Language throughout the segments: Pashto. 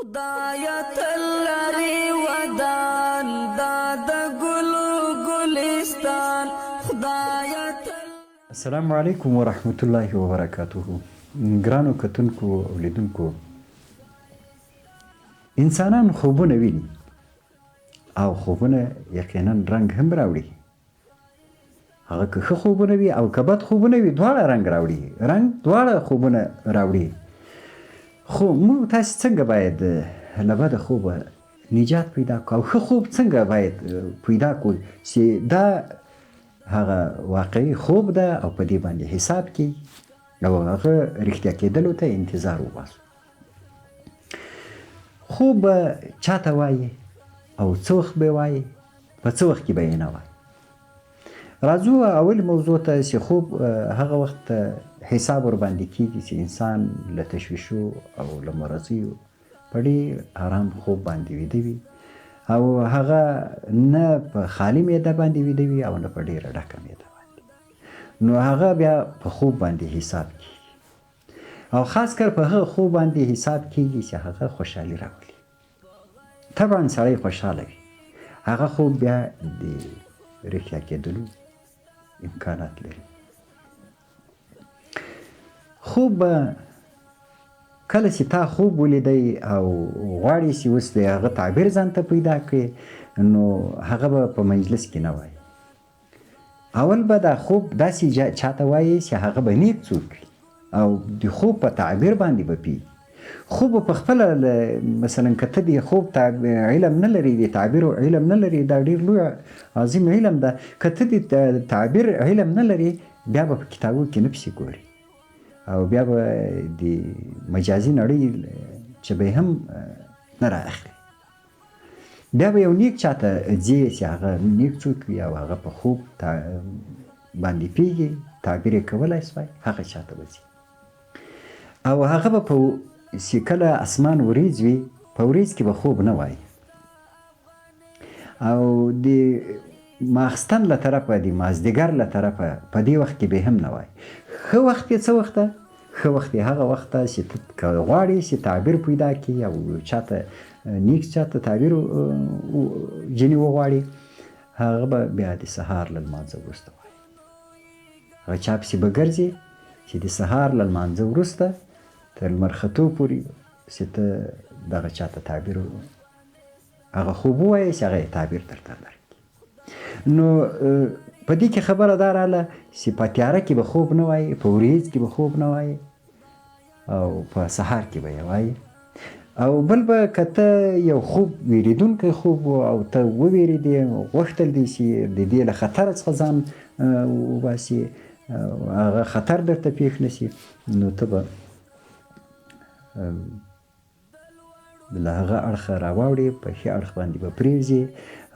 خدایا تلری ودان داد گلو گلستان خدایا السلام علیکم ورحمت الله وبرکاته. ګرانو کتونکو او لیدونکو، انسانان خوبونه ویني او خوبونه یقینا رنگ هم راوړي. هغه که ښه خوبونه وي او که بد خوبونه وي، دواړه رنگ راوړي. رنگ دواړه خوبونه راوړي. خو موږ تاسې څنګه باید له بده خوبه نجات پیدا کړو او ښه خوب څنګه باید پیدا کړو چې دا هغه واقعي خوب ده او په دې باندې حساب کوي او هغه رښتیا کېدلو ته انتظار وباسو. خوب چاته وایي او څه وخت به وایي، په څه وخت کې به یې نه وایي. راځو اول موضوع ته چې خوب هغه وخت حساب ورباندې کېږي چې انسان له تشویشو او له مرضیو په ډېر ارام خوب باندې ویده وي او هغه نه په خالي معده باندې ویده وي او نه په ډېره ډکه معده باندې. نو هغه بیا په خوب باندې حساب کېږي او خاص کر په هغه خوب باندې حساب کېږي چې هغه خوشحالي راولي. طبعا سړی خوشحاله وي، هغه خوب بیا د رښتیا کېدلو امکانات لري. خوب کله چې تا خوب ولیدی او غواړې چې اوس د هغه تعبیر ځان ته پیدا کړې، نو هغه به په مجلس کې نه وایي. اول به دا خوب داسې چاته وایي چې هغه به نیک څوک وي او د خوب په تعبیر باندې به پوهېږي. خوب په خپله مثلا که ته د خوب علم نه لري، د تعبیر علم نه لري، دا ډېر لوی عظیم علم ده. که ته د تعبیر علم نه لري، بیا به په کتابونو کې نه پسې ګوري او بیا به د مجازي نړۍ چې به هم نه رااخلي. بیا به یو نیک چاته ځې چې هغه نیک څوک وي او هغه په خوب باندې پوهېږي، تعبیر یې کولی سوای، هغه چاته به ځي او هغه به په چې کله اسمان وریځ وي، په وریځ کې به خوب نه وایي او د ماخستن له طرفه، د مازدیګر له طرفه په دې وخت کې به هم نه وایي. ښه وخت یې څه وخت ده؟ ښه وخت یې هغه وخت ده چې ته که غواړې چې تعبیر پیدا کړي او چاته نیک چاته تعبیر جنې وغواړي، هغه به بیا د سهار له لمانځه وروسته وایي. هغه چا پسې به ګرځي چې د سهار له لمانځه وروسته تر لمر ختو پورې چې ته دغه چاته تعبیر هغه خوب ووایې چې هغه یې تعبیر درته درکړي. نو په دې کې خبره دا راغله چې په تیاره کې به خوب نه وایي، په وریځ کې به خوب نه وایي او په سهار کې به یې وایي. او بل به که ته یو خوب ویرېدونکی خوب او ته وویرېدې، غوښتل دې چې د دې له خطر څخه ځان وباسي، هغه خطر درته پېښ نه شي، نو ته به له هغه اړخه راواوړې، په ښي اړخ باندې به پرېوځې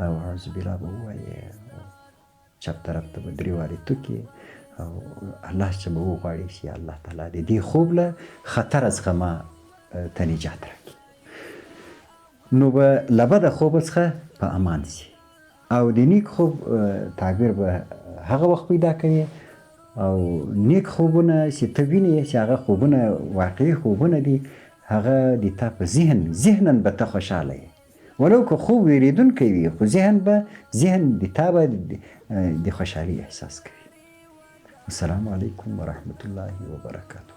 او اعوذ بالله به ووایې، چپ طرف ته به درې وارې توکې او الله څخه به وغواړې چې الله تعالی د دې خوب له خطره څخه ما ته نجات راکړي. نو به له بده خوب څخه په امان شي او د نیک خوب تعبیر به هغه وخت پیدا کوي او نیک خوبونه چې ته وینې چې هغه خوبونه واقعي خوبونه دي، هغه د تا په ذهنا به ته خوشحاله یې، ولو که خوب ویرېدونکی وي، خو ذهن د تا به د خوشحالي احساس کوي. السلام علیکم ورحمت الله وبرکاته.